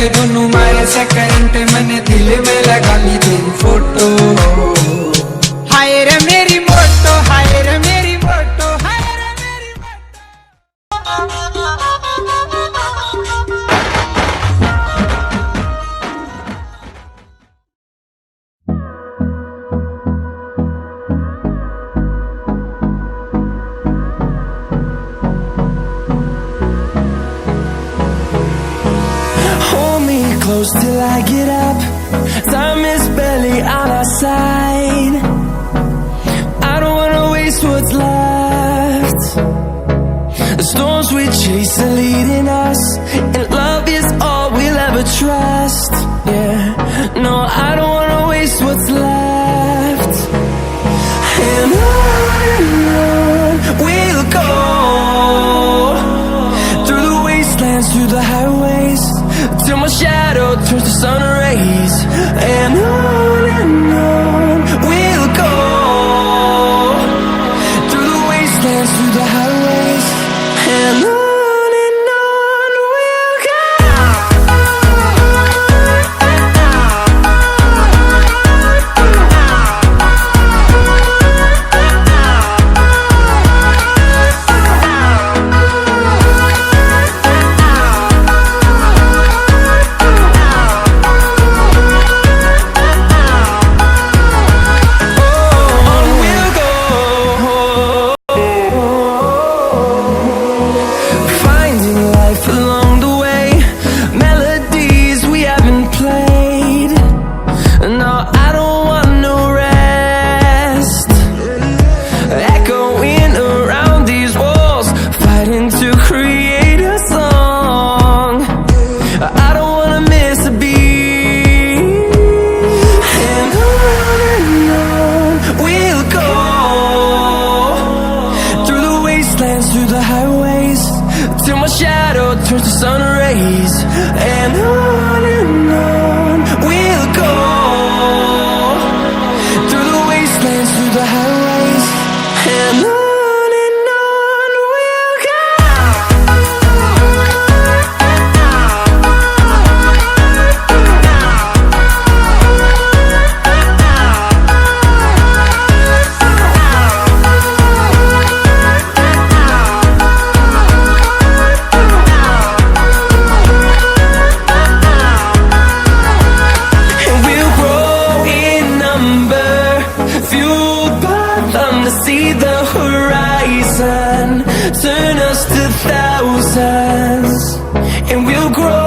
के दोनों मारे से करंट मैंने दिल में लगा ली तेरी फोटो। हाय रे मेरी मोटो, हाय रे मेरी मोटो, हाय रे मेरी close till I get up. Time is barely on our side. I don't wanna waste what's left. The storms we chase are leading us, and love is all we'll ever trust. Yeah, no, I don't wanna waste what's left. And on we'll go, through the wastelands, through the highways, till my shadow turns to sun rays. And on we'll go, through the wastelands, through the highways, and on we'll go. Through the highways, till my shadow turns to sun rays. And on we'll go, through the wastelands, through the highways, and on we'll go. See the horizon turn us to thousands, and we'll grow